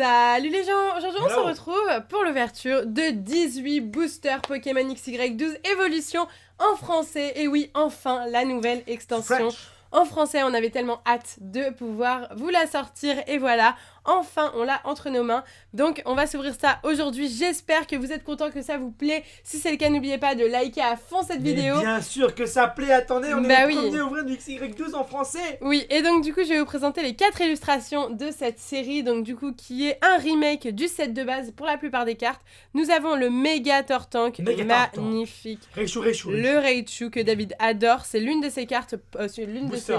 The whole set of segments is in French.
Salut les gens, aujourd'hui on se retrouve pour l'ouverture de 18 boosters Pokémon XY12 Evolution en français. Et oui, enfin la nouvelle extension en français, on avait tellement hâte de pouvoir vous la sortir et voilà, enfin on l'a entre nos mains. Donc on va s'ouvrir ça aujourd'hui, j'espère que vous êtes contents, que ça vous plaît. Si c'est le cas, n'oubliez pas de liker à fond cette vidéo. Bien sûr que ça plaît, attendez, on est les premiers à ouvrir du XY12 en français. Oui, et donc du coup je vais vous présenter les 4 illustrations de cette série, donc du coup qui est un remake du set de base pour la plupart des cartes. Nous avons le Méga Tortank, magnifique. Le Raichu que David adore, c'est l'une de ses cartes,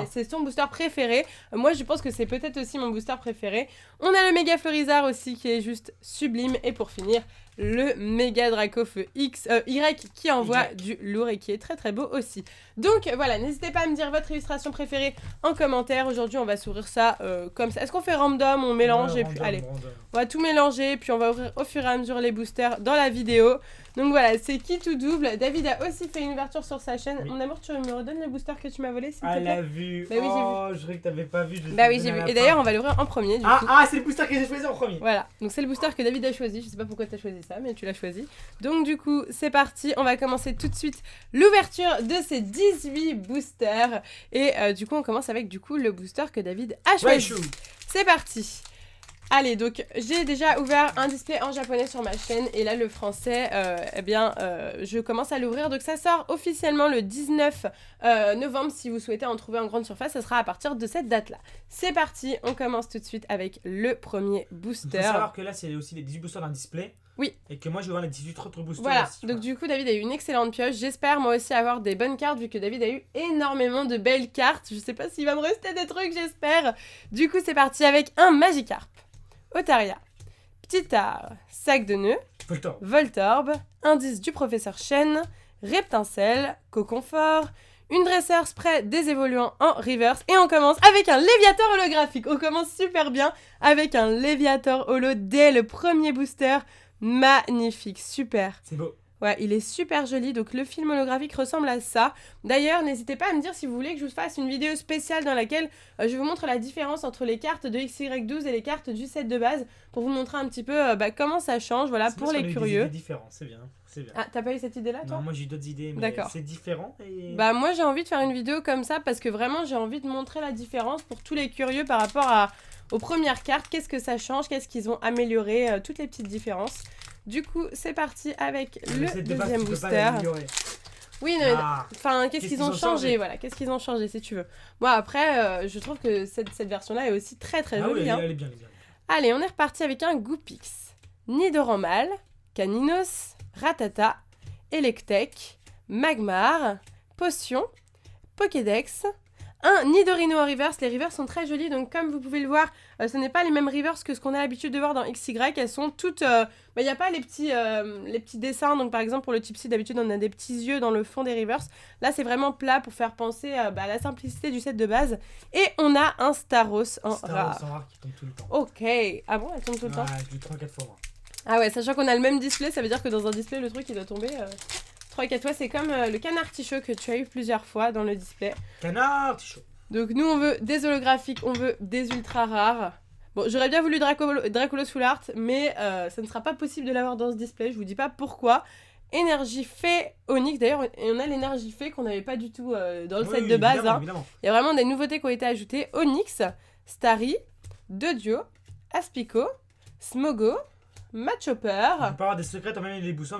c'est son booster préféré. Moi je pense que c'est peut-être aussi mon booster préféré. On a le Méga Florizarre aussi qui est juste sublime, et pour finir le Méga Dracofeu Y qui envoie du lourd et qui est très très beau aussi. Donc voilà, n'hésitez pas à me dire votre illustration préférée en commentaire. Aujourd'hui on va s'ouvrir ça comme ça. Est-ce qu'on fait random, on mélange et puis allez, on va tout mélanger puis on va ouvrir au fur et à mesure les boosters dans la vidéo. Donc voilà, c'est qui tout double. David a aussi fait une ouverture sur sa chaîne. Mon amour, tu me redonnes le booster que tu m'as volé s'il te plaît? Elle a vu. Bah oui, j'ai vu. Je croyais que t'avais pas vu. Bah oui, j'ai vu. Et d'ailleurs, on va l'ouvrir en premier. Du coup. C'est le booster que j'ai choisi en premier. Voilà, donc c'est le booster que David a choisi. Je sais pas pourquoi tu as choisi ça, mais tu l'as choisi. Donc du coup, c'est parti. On va commencer tout de suite l'ouverture de ces 18 boosters. Et du coup, on commence avec le booster que David a choisi. C'est parti. Allez, donc j'ai déjà ouvert un display en japonais sur ma chaîne et là le français, je commence à l'ouvrir. Donc ça sort officiellement le 19 novembre. Si vous souhaitez en trouver en grande surface, ça sera à partir de cette date-là. C'est parti, on commence tout de suite avec le premier booster. Il faut savoir que là c'est aussi les 18 boosters d'un display. Oui. Et que moi je vais voir les 18 autres boosters. Voilà, aussi, donc du coup David a eu une excellente pioche. J'espère moi aussi avoir des bonnes cartes vu que David a eu énormément de belles cartes. Je sais pas s'il va me rester des trucs, j'espère. Du coup c'est parti avec un Magikarp, Otaria, Ptitard, Sac de Nœud, Voltorb, Indice du Professeur Chen, Reptincelle, Coconfort, une Dresseur Spray des évoluants en reverse, et on commence avec un Léviator holographique. On commence super bien avec un Léviator holo dès le premier booster. Magnifique, super. C'est beau. Ouais, il est super joli, donc le film holographique ressemble à ça. D'ailleurs, n'hésitez pas à me dire si vous voulez que je vous fasse une vidéo spéciale dans laquelle je vous montre la différence entre les cartes de XY12 et les cartes du set de base, pour vous montrer un petit peu comment ça change, voilà, pour les curieux. C'est bien, c'est bien. Ah, t'as pas eu cette idée-là, toi? Non, moi j'ai d'autres idées, mais c'est différent. Et... Bah moi j'ai envie de faire une vidéo comme ça, parce que vraiment j'ai envie de montrer la différence pour tous les curieux par rapport aux premières cartes. Qu'est-ce que ça change, qu'est-ce qu'ils ont amélioré, toutes les petites différences. Du coup, c'est parti avec le deuxième booster. Oui, enfin, qu'est-ce qu'ils ont changé, voilà, qu'est-ce qu'ils ont changé si tu veux. Moi, après, je trouve que cette version-là est aussi très très jolie. Oui, elle est bien, Allez, on est reparti avec un Goupix, Nidoran, Caninos, Ratata, Electek, Magmar, Potion, Pokédex, un Nidorino en reverse. Les reverse sont très jolis, donc comme vous pouvez le voir, ce n'est pas les mêmes reverse que ce qu'on a l'habitude de voir dans XY. Elles sont toutes... il n'y a pas les petits dessins, donc par exemple pour le Tipsy, d'habitude on a des petits yeux dans le fond des reverse. Là c'est vraiment plat pour faire penser à la simplicité du set de base. Et on a un Staros en rare. Staros en rare qui tombe tout le temps. Ok, ah bon, elle tombe tout le temps? Je l'ai 3-4 fois moi. Ah ouais, sachant qu'on a le même display, ça veut dire que dans un display le truc il doit tomber... 3 et 4 fois, c'est comme le canard tichot que tu as eu plusieurs fois dans le display. Canard tichot. Donc nous on veut des holographiques, on veut des ultra rares. Bon, j'aurais bien voulu Dracolos Full Art, mais ça ne sera pas possible de l'avoir dans ce display, je vous dis pas pourquoi. Énergie Fée Onyx, d'ailleurs on a l'énergie Fée qu'on n'avait pas du tout dans le set de base. Évidemment. Il y a vraiment des nouveautés qui ont été ajoutées. Onyx, Starry, Dodio, Aspico, Smogo, Machopper. On peut avoir des secrets, même les boosters.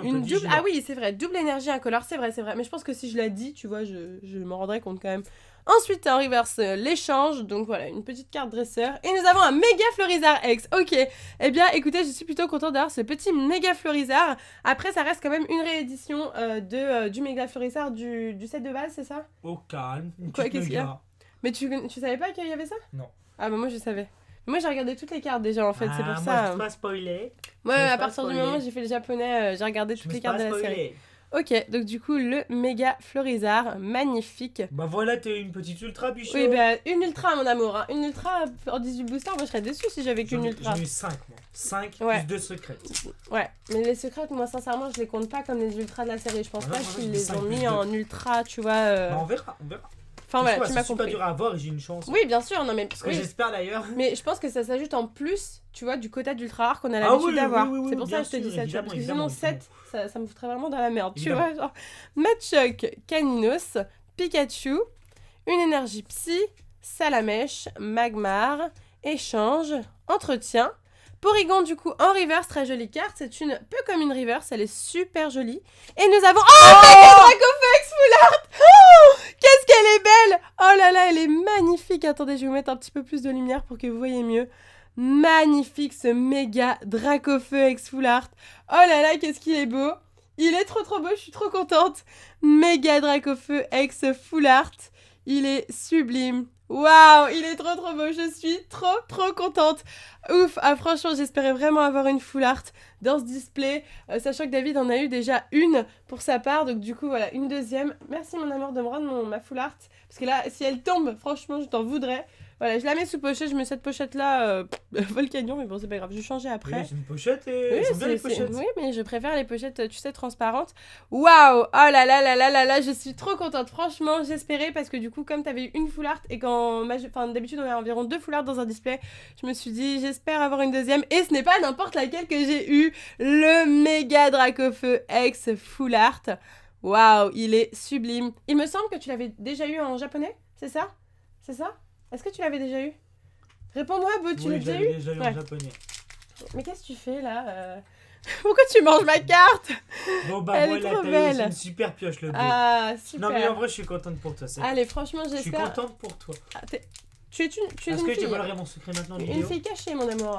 Ah oui, c'est vrai, double énergie incolore, c'est vrai. Mais je pense que si je l'ai dit, tu vois, je m'en rendrai compte quand même. Ensuite, en reverse, l'échange. Donc voilà, une petite carte dresseur. Et nous avons un Méga Florizarre X. Ok. Eh bien, écoutez, je suis plutôt contente d'avoir ce petit Méga Florizarre. Après, ça reste quand même une réédition du Méga Florizarre du set de base, c'est ça? Oh, calme. Quoi, qu'est-ce qu'il y a? Mais tu savais pas qu'il y avait ça? Non. Ah bah moi, je savais. Moi j'ai regardé toutes les cartes déjà en fait, c'est pour ça. Moi je peux pas spoiler. Moi à partir du moment où j'ai fait le japonais, j'ai regardé toutes les cartes de la série. Ok, donc du coup le Méga Florizarre, magnifique. Bah voilà, t'es une petite ultra bichot. Oui bah une ultra mon amour, hein. Une ultra en 18 boosters, moi je serais déçue si j'avais qu'une ultra. J'en ai eu 5 moi, 5 plus 2 secrètes. Ouais, mais les secrètes moi sincèrement je les compte pas comme les ultras de la série, je pense pas qu'ils les ont mis en ultra, tu vois. Bah on verra. Enfin voilà, tu m'as compris. C'est super dur à avoir et j'ai une chance. Oui, bien sûr, non mais... Parce que j'espère d'ailleurs. Mais je pense que ça s'ajoute en plus, tu vois, du quota d'ultra rare qu'on a l'habitude d'avoir. C'est pour ça que je te dis ça, tu vois, parce que sinon 7, ça me foutrait vraiment dans la merde, tu vois. Genre, Machoke, Caninos, Pikachu, une énergie psy, Salamèche, Magmar, échange, entretien. Porygon, du coup, en reverse, très jolie carte. C'est une peu comme une reverse, elle est super jolie. Et nous avons... Oh, Mega Dracofeu Full Art. Oh, qu'est-ce qu'elle est belle. Oh là là, elle est magnifique. Attendez, je vais vous mettre un petit peu plus de lumière pour que vous voyez mieux. Magnifique, ce Mega Dracofeu X Full Art. Oh là là, qu'est-ce qu'il est beau. Il est trop beau, je suis trop contente. Mega Dracofeu X Full Art. Il est sublime. Waouh, il est trop beau, je suis trop contente. Ouf, ah franchement, j'espérais vraiment avoir une full art dans ce display, sachant que David en a eu déjà une pour sa part, donc du coup voilà, une deuxième. Merci mon amour de me rendre ma full art, parce que là, si elle tombe, franchement, je t'en voudrais. Voilà, je la mets sous pochette, je mets cette pochette-là, Volcanion, mais bon, c'est pas grave, je vais changer après. Oui, c'est une pochette et oui, bien les pochettes. Oui, mais je préfère les pochettes, tu sais, transparentes. Waouh, oh là là, je suis trop contente. Franchement, j'espérais, parce que du coup, comme t'avais eu une full art, et quand d'habitude, on a environ 2 full art dans un display, je me suis dit, j'espère avoir une deuxième, et ce n'est pas n'importe laquelle que j'ai eu, le Mega Dracofeu X full art. Waouh, il est sublime. Il me semble que tu l'avais déjà eu en japonais, c'est ça? C'est ça? Est-ce que tu l'avais déjà eu? Réponds-moi, Beau, tu l'as déjà eu? Oui, déjà eu en japonais. Mais qu'est-ce que tu fais là Pourquoi tu manges ma carte? Bon bah elle est trop belle. C'est une super pioche le Beau. Ah, super. Non mais en vrai, je suis contente pour toi. Allez, franchement, j'espère... Je suis contente pour toi. Ah, tu es une fille. Est-ce que je dévoilerai mon secret maintenant en vidéo? Une fille cachée, mon amour.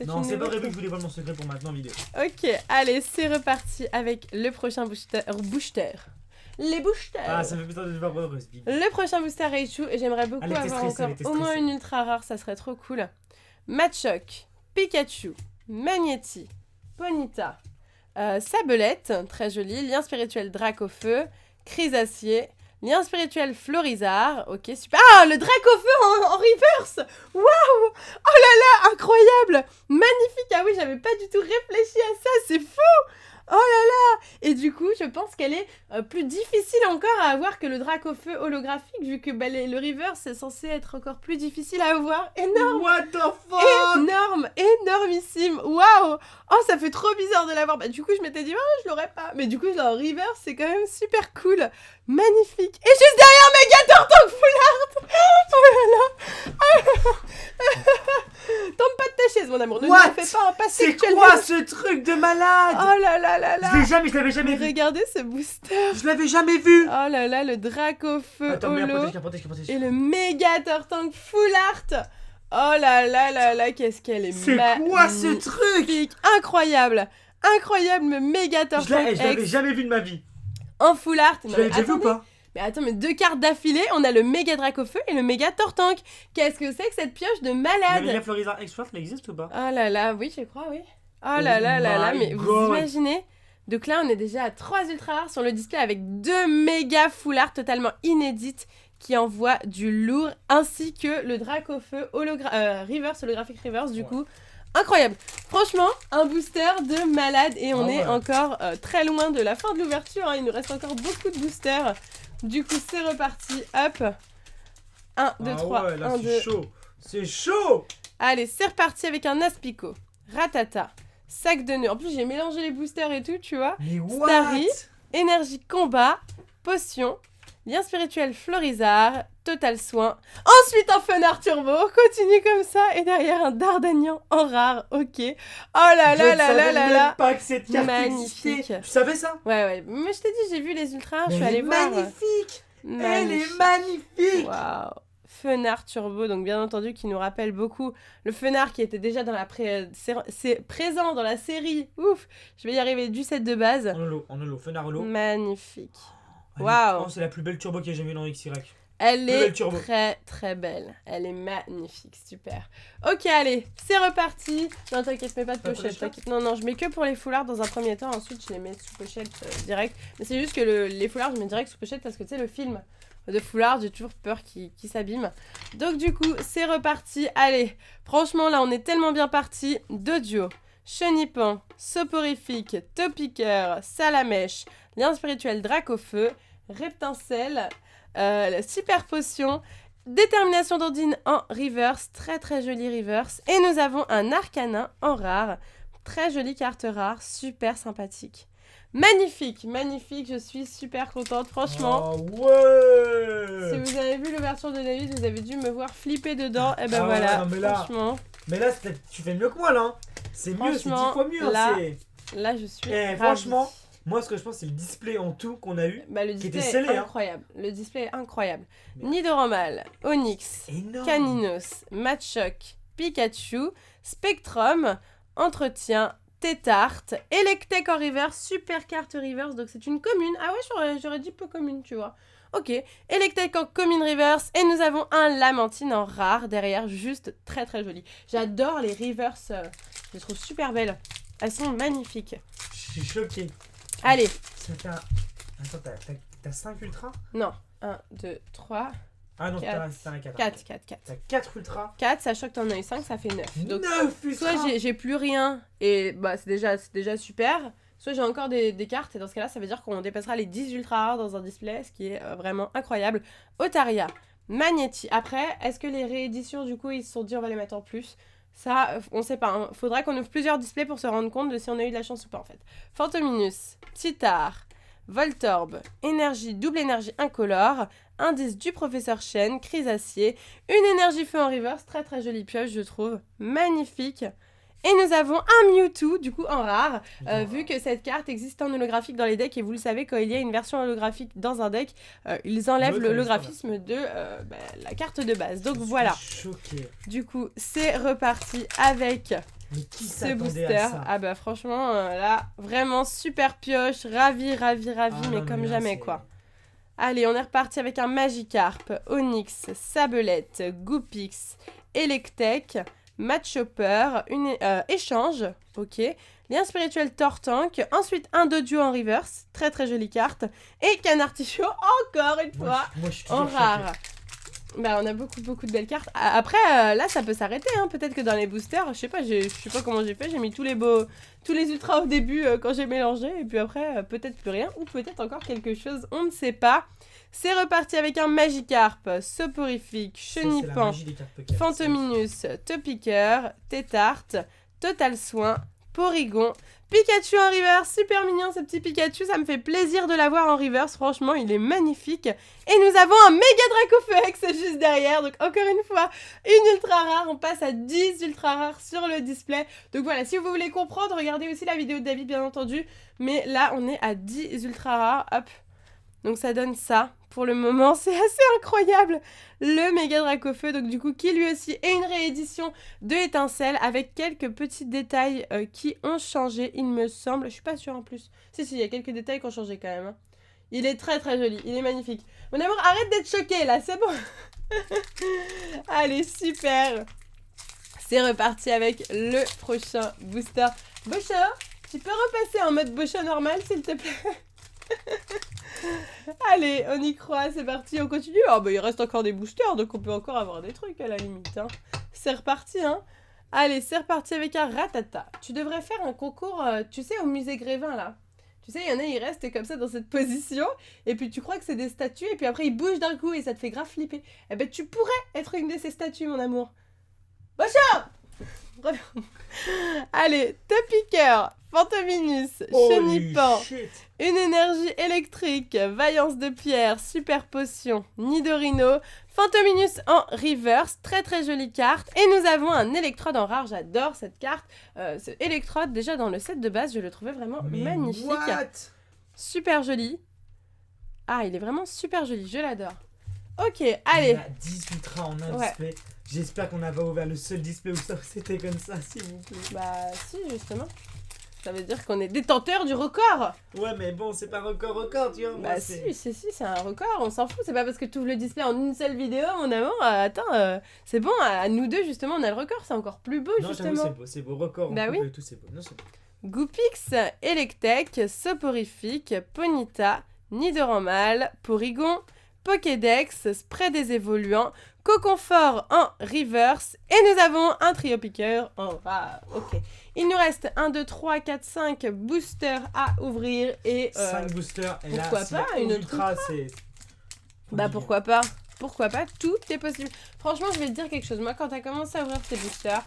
Non, c'est pas prévu que je vous dévoile mon secret pour maintenant en vidéo. Ok, allez, c'est reparti avec le prochain booster. Les boosters. Ah, ça fait plaisir de te voir heureuse, Bibi. Le prochain booster Raichu, j'aimerais beaucoup avoir encore au moins une ultra rare, ça serait trop cool. Machoke, Pikachu, Magnéti, Ponyta, Sabelette, très jolie, lien spirituel Dracofeu, Chrysacier, lien spirituel Florizard, ok, super. Ah, le Dracofeu en reverse. Waouh. Oh là là, incroyable. Magnifique, ah oui, j'avais pas du tout réfléchi à ça, c'est fou. Oh là là! Et du coup, je pense qu'elle est plus difficile encore à avoir que le Dracofeu holographique, vu que le reverse est censé être encore plus difficile à avoir. Énorme! What the fuck! Énorme! Énormissime! Waouh! Oh, ça fait trop bizarre de l'avoir. Bah, du coup, je m'étais dit, oh, je l'aurais pas. Mais du coup, en reverse, c'est quand même super cool. Magnifique! Et juste derrière, Mega Tortank Full Art! Oh là là! Tombe pas de ta chaise, mon amour. Ne me fais pas un passé. C'est quoi ce truc de malade? Oh là là là là. Je l'avais jamais vu. Regardez ce booster. Je l'avais jamais vu. Oh là là, le Dracofeu holo. Protège. Et le Mega Tortank Full Art. Oh là là là là, qu'est-ce qu'elle est magnifique. C'est quoi ce truc? Incroyable. Incroyable, le Mega Tortank Je l'avais jamais vu de ma vie. En Full Art. Tu l'avais déjà vu ou pas? Mais attends, mais 2 cartes d'affilée, on a le Mega Dracofeu et le Mega Tortank. Qu'est-ce que c'est que cette pioche de malade? Le Mega Florizard X-Soif existe ou pas? Oh là là, oui, je crois, oui. Oh là là là là, mais vous imaginez? Donc là, on est déjà à 3 ultra rares sur le display avec 2 méga full art totalement inédites qui envoient du lourd, ainsi que le Dracofeu reverse, holographic reverse, du coup. Incroyable. Franchement, un booster de malade et on est encore très loin de la fin de l'ouverture. Hein. Il nous reste encore beaucoup de boosters. Du coup, c'est reparti. Hop. 1, 2, 3. Ouais, là, 1, 2. C'est chaud. C'est chaud. Allez, c'est reparti avec un Aspico, Ratata, sac de nœuds. En plus, j'ai mélangé les boosters et tout, tu vois. Mais what? Starry, énergie combat, potion, lien spirituel Florizard, total soin. Ensuite, un Fenard Turbo, continue comme ça. Et derrière, un Dardagnan en rare, ok. Oh là là là là là là. Pas que cette carte magnifique. Existait. Tu savais ça? Ouais. Mais je t'ai dit, j'ai vu les ultras, je suis allée voir. Magnifique. Elle est magnifique. Waouh. Fenard Turbo, donc bien entendu qui nous rappelle beaucoup le Fenard qui était déjà dans c'est présent dans la série. Ouf, je vais y arriver du set de base. En holo, Fenard holo. Magnifique. Waouh. C'est la plus belle turbo que j'ai jamais vue dans XY. Elle est très très belle. Elle est magnifique, super. Ok, allez, c'est reparti. Non, t'inquiète, mets pas de pochette. Non, je mets que pour les foulards dans un premier temps. Ensuite, je les mets sous pochette direct. Mais c'est juste que les foulards, je mets direct sous pochette parce que tu sais, le film de foulard, j'ai toujours peur qu'il s'abîme. Donc du coup, c'est reparti. Allez, franchement, là, on est tellement bien parti. Dodio, Chenipan, Soporifique, Topiqueur, Salamèche, lien spirituel Dracofeu, Reptincelle, La super potion. Détermination d'Ondine en reverse, très très jolie reverse. Et nous avons un Arcanin en rare, très jolie carte rare, super sympathique. Magnifique, magnifique, je suis super contente, franchement. Oh ouais. Si vous avez vu l'ouverture de David, vous avez dû me voir flipper dedans. Et ben voilà, ouais, non, franchement. Mais là, tu fais mieux que moi, là. C'est mieux, c'est 10 fois mieux. Là, je suis franchement, moi, ce que je pense, c'est le display en tout qu'on a eu, le qui était display scellé. est incroyable. Le display est incroyable. Nidoranmal, Onix, Caninos, Machoke, Pikachu, Spectrum, Entretien, Tétarte, Electek en reverse, super carte reverse, donc c'est une commune. Ah ouais, j'aurais dit peu commune, tu vois. Ok, Electek en commune reverse, et nous avons un Lamentine en rare derrière, juste très très joli. J'adore les reverse, je les trouve super belles. Elles sont magnifiques. Je suis choquée. Allez. Ça fait Attends, t'as 5 ultras? Non, 1, 2, 3... Ah non, t'as un 4. 4. T'as 4 ultras. 4, sachant que t'en as eu 5, ça fait 9. Donc, 9 ultras. Soit j'ai plus rien, et bah c'est déjà super, soit j'ai encore des cartes, et dans ce cas-là, ça veut dire qu'on dépassera les 10 ultra rares dans un display, ce qui est vraiment incroyable. Otaria, Magnéti. Après, est-ce que les rééditions, du coup, ils se sont dit on va les mettre en plus? Ça, on sait pas. Hein. Faudra qu'on ouvre plusieurs displays pour se rendre compte de si on a eu de la chance ou pas, en fait. Fantominus, Titar, Voltorb, énergie, double énergie incolore, indice du professeur Chen, Chrysacier, une énergie feu en reverse, très très jolie pioche je trouve, magnifique. Et nous avons un Mewtwo, du coup en rare, vu que cette carte existe en holographique dans les decks, et vous le savez, quand il y a une version holographique dans un deck, ils enlèvent l'holographisme de la carte de base. Donc voilà. Choqué. Du coup, c'est reparti avec... Mais qui ce booster, ah bah franchement, là, vraiment super pioche, ravi, mais comme jamais quoi. Allez, on est reparti avec un Magikarp, Onix, Sablette, Goopix, Electek, Matchopper, échange, ok, lien spirituel Tortank, ensuite un Doduo en reverse, très très jolie carte, et Canartichaud encore une fois en rare. Bah on a beaucoup de belles cartes. Après là ça peut s'arrêter hein. Peut-être que dans les boosters, je sais pas comment j'ai fait, j'ai mis tous les ultras au début quand j'ai mélangé et puis après peut-être plus rien ou peut-être encore quelque chose, on ne sait pas. C'est reparti avec un Magikarp, Soporifique, Chenipan, Fantominus, Topiqueur, Tétarte, Total Soin, Porygon, Pikachu en reverse, super mignon ce petit Pikachu, ça me fait plaisir de l'avoir en reverse, franchement il est magnifique. Et nous avons un méga Dracofeu juste derrière, donc encore une fois, une ultra rare, on passe à 10 ultra rares sur le display. Donc voilà, si vous voulez comprendre, regardez aussi la vidéo de David bien entendu, mais là on est à 10 ultra rares, hop. Donc ça donne ça, pour le moment, c'est assez incroyable, le méga Dracofeu, donc du coup qui lui aussi est une réédition de Étincelle avec quelques petits détails qui ont changé, il me semble, je suis pas sûre en plus, si il y a quelques détails qui ont changé quand même, hein. Il est très très joli, il est magnifique. Mon amour, arrête d'être choqué là, c'est bon. Allez, super. C'est reparti avec le prochain booster. Bocha, tu peux repasser en mode Bocha normal s'il te plaît? Allez, on y croit, c'est parti, on continue. Oh bah il reste encore des boosters, donc on peut encore avoir des trucs à la limite, hein. C'est reparti, hein. Allez, c'est reparti avec un Rattata. Tu devrais faire un concours, tu sais, au musée Grévin, là. Tu sais, il y en a, ils restent comme ça dans cette position, et puis tu crois que c'est des statues, et puis après ils bougent d'un coup, et ça te fait grave flipper. Eh ben tu pourrais être une de ces statues, mon amour. Bocha. Allez, Topiqueur, Fantominus, Chenipan, une énergie électrique, Vaillance de pierre, super potion, Nidorino, Fantominus en reverse, très très jolie carte. Et nous avons un électrode en rare, j'adore cette carte. Ce électrode, déjà dans le set de base, je le trouvais vraiment magnifique. Super joli. Ah, il est vraiment super joli, je l'adore. Ok, allez. On a 10 ultras en un display. J'espère qu'on n'a pas ouvert le seul display où ça c'était comme ça, s'il vous plaît. Bah si, justement. Ça veut dire qu'on est détenteur du record. Ouais, mais bon, c'est pas record, tu vois. Bah si, c'est un record, on s'en fout. C'est pas parce que tu ouvres le display en une seule vidéo, mon amour. Attends, c'est bon, à nous deux, justement, on a le record. C'est encore plus beau, justement. Non, c'est beau, record. Bah oui. Tout, c'est beau. Non, c'est beau. Goopix, Electek, Soporifique, Ponyta, Nidoranmal, Porygon, Pokédex, Spray des évoluants, Coconfort en reverse, et nous avons un trio piqueur en rare. Ok. Il nous reste 1, 2, 3, 4, 5 boosters à ouvrir et... 5 boosters, et pourquoi là, pas une ultra, Bah pourquoi pas. Pourquoi pas, tout est possible. Franchement, je vais te dire quelque chose. Moi, quand t'as commencé à ouvrir tes boosters,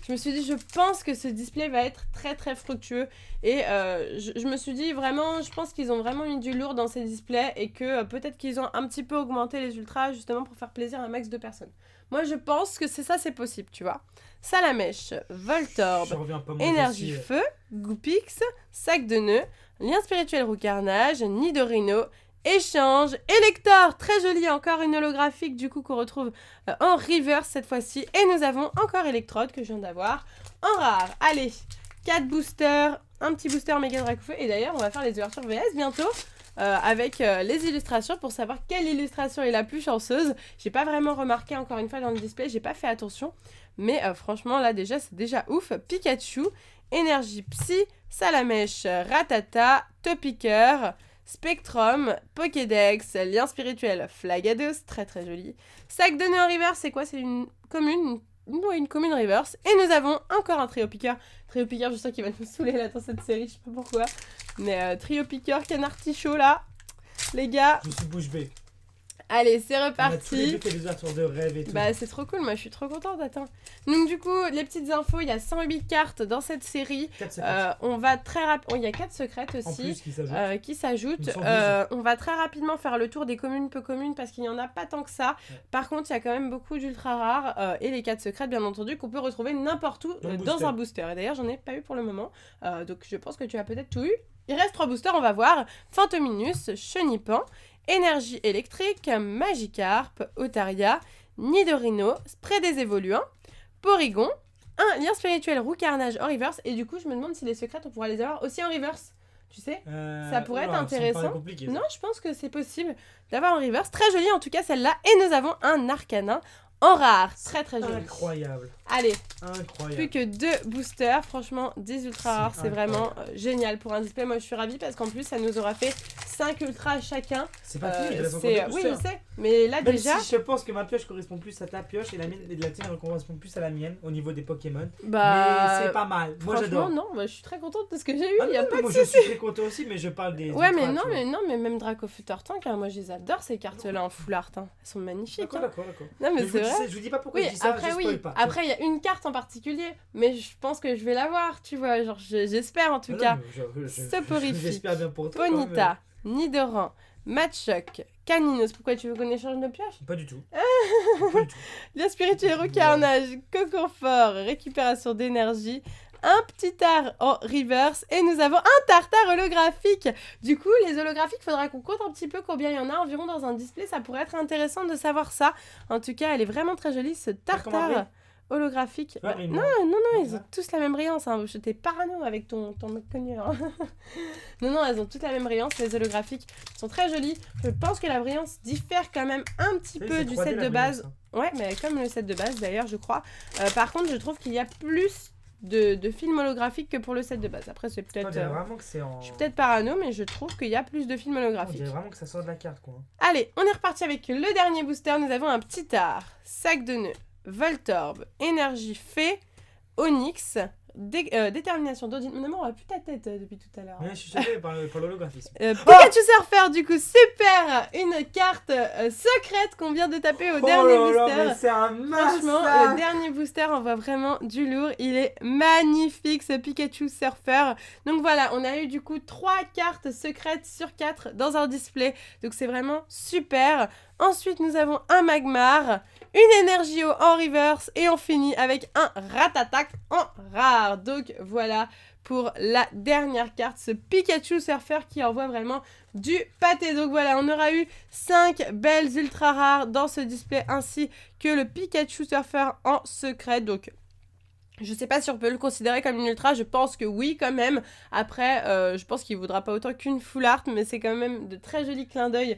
je me suis dit, je pense que ce display va être très très fructueux. Et je me suis dit vraiment, je pense qu'ils ont vraiment mis du lourd dans ces displays et que peut-être qu'ils ont un petit peu augmenté les ultras justement pour faire plaisir à un max de personnes. Moi, je pense que c'est possible, tu vois. Salamèche, Voltorb, Énergie Feu, Goupix, Sac de Nœuds, Lien Spirituel Roucarnage, Nidorino, Échange, Elector, très joli, encore une holographique du coup qu'on retrouve en reverse cette fois-ci. Et nous avons encore Electrode que je viens d'avoir en rare. Allez, 4 boosters, un petit booster Mega Dracofeu. Et d'ailleurs, on va faire les ouvertures VS bientôt avec les illustrations pour savoir quelle illustration est la plus chanceuse. J'ai pas vraiment remarqué encore une fois dans le display, j'ai pas fait attention. Mais franchement, là déjà, c'est déjà ouf. Pikachu, Énergie Psy, Salamèche, Ratata, Topiqueur, Spectrum, Pokédex, Lien Spirituel, Flagados, très très joli. Sac de nœuds en reverse, c'est quoi? C'est une commune, une commune reverse. Et nous avons encore un trio piqueur. Trio piqueur, je sens qu'il va nous saouler là dans cette série, je sais pas pourquoi. Mais trio piqueur, canard tichot là. Les gars. Je suis bouche bée. Allez, c'est reparti. On a tous les deux fait des ouvertures de rêve et tout. Bah, c'est trop cool, moi je suis trop contente, attends. Donc, du coup, les petites infos, il y a 108 cartes dans cette série. 4 on va très rapidement. Il y a 4 secrètes aussi. En plus, qui s'ajoutent. On va très rapidement faire le tour des communes peu communes parce qu'il n'y en a pas tant que ça. Ouais. Par contre, il y a quand même beaucoup d'ultra rares et les 4 secrètes, bien entendu, qu'on peut retrouver n'importe où dans un booster. Et d'ailleurs, j'en ai pas eu pour le moment. Donc, je pense que tu as peut-être tout eu. Il reste 3 boosters, on va voir. Fantominus, Chenipan, Énergie électrique, Magikarp, Otaria, Nidorino, Spray des évoluants, Porygon, un lien spirituel Roucarnage en reverse. Et du coup, je me demande si les secrètes, on pourra les avoir aussi en reverse. Tu sais, ça pourrait être intéressant. Non, je pense que c'est possible d'avoir en reverse. Très joli en tout cas celle-là. Et nous avons un Arcanin en rare. Très très joli. Incroyable. Allez, incroyable. Plus que 2 boosters. Franchement, 10 ultra rares, c'est vraiment génial pour un display. Moi, je suis ravie parce qu'en plus, ça nous aura fait 5 ultras chacun. C'est pas fini, oui, je sais. Mais là, même déjà. Si je pense que ma pioche correspond plus à ta pioche et la mienne et la tienne correspond plus à la mienne au niveau des Pokémon. Bah. Mais c'est pas mal. Moi, j'adore. Non, moi, je suis très contente de ce que j'ai eu. Y a pas de soucis. Je suis très content aussi, mais je parle des. Ouais, mais non, mais même Dracofutter Tank, hein, moi, je les adore ces cartes-là en full art. Hein. Elles sont magnifiques. D'accord. Non, mais c'est vrai. Je vous dis pas pourquoi je dis ça. Après, il y a une carte en particulier, mais je pense que je vais l'avoir, tu vois. Genre, j'espère en tout cas. Soporifique, j'espère bien pour toi. Ponyta, Nidoran, Machoc, Caninos. Pourquoi tu veux qu'on échange nos pioches? Pas du tout. Lien spirituel Roucarnage, Coconfort, récupération d'énergie, un petit art en reverse et nous avons un tartare holographique. Du coup, les holographiques, il faudra qu'on compte un petit peu combien il y en a environ dans un display. Ça pourrait être intéressant de savoir ça. En tout cas, elle est vraiment très jolie, ce tartare holographique. Non, ils ont tous la même brillance. Hein. Je t'ai parano avec ton mec connu. Hein. non, elles ont toutes la même brillance. Les holographiques sont très jolies. Je pense que la brillance diffère quand même un petit peu du set de base. Ouais, mais comme le set de base d'ailleurs, je crois. Par contre, je trouve qu'il y a plus de films holographiques que pour le set de base. Après, c'est peut-être. Je suis peut-être parano, mais je trouve qu'il y a plus de films holographiques. On dirait vraiment que ça sort de la carte, quoi. Allez, on est reparti avec le dernier booster. Nous avons un petit art, Sac de Nœuds, Voltorb, Énergie Fée, Onyx, Détermination d'Odin. Mon amour, on a plus ta tête depuis tout à l'heure. Ouais, je suis choquée par l'holographisme. Pikachu Surfer, du coup, super. Une carte secrète qu'on vient de taper au dernier booster. Mais c'est un massacre. Franchement, le dernier booster envoie vraiment du lourd. Il est magnifique, ce Pikachu Surfer. Donc voilà, on a eu du coup 3 cartes secrètes sur 4 dans un display. Donc c'est vraiment super. Ensuite, nous avons un Magmar, une Énergie en reverse et on finit avec un Ratata en rare. Donc voilà pour la dernière carte, ce Pikachu Surfer qui envoie vraiment du pâté. Donc voilà, on aura eu 5 belles ultra rares dans ce display ainsi que le Pikachu Surfer en secret. Donc je sais pas si on peut le considérer comme une ultra, je pense que oui quand même. Après, je pense qu'il vaudra pas autant qu'une full art, mais c'est quand même de très jolis clins d'œil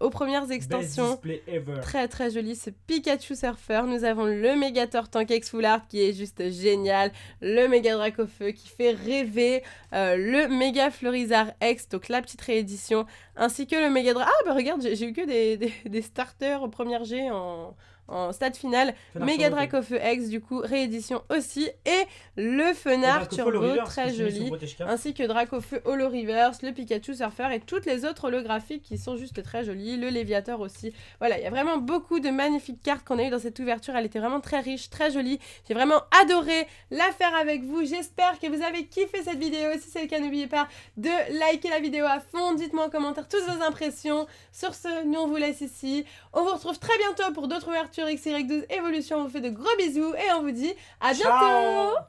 aux premières extensions. Best display ever. Très très joli ce Pikachu Surfer. Nous avons le Megator Tank X full art qui est juste génial, le Mega Dracofeu qui fait rêver, le Mega Florizard X, donc la petite réédition, ainsi que le Mega Ah bah regarde, j'ai eu que des starters au premier G en en stade final. Méga Dracofeu X, du coup, réédition aussi. Et le Fenard Turbo, très joli. Ainsi que Dracofeu Holo Reverse, le Pikachu Surfer et toutes les autres holographiques qui sont juste très jolies. Le Léviator aussi. Voilà, il y a vraiment beaucoup de magnifiques cartes qu'on a eues dans cette ouverture. Elle était vraiment très riche, très jolie. J'ai vraiment adoré la faire avec vous. J'espère que vous avez kiffé cette vidéo. Si c'est le cas, n'oubliez pas de liker la vidéo à fond. Dites-moi en commentaire toutes vos impressions. Sur ce, nous on vous laisse ici. On vous retrouve très bientôt pour d'autres ouvertures XY12 Evolution. On vous fait de gros bisous et on vous dit à bientôt. Ciao.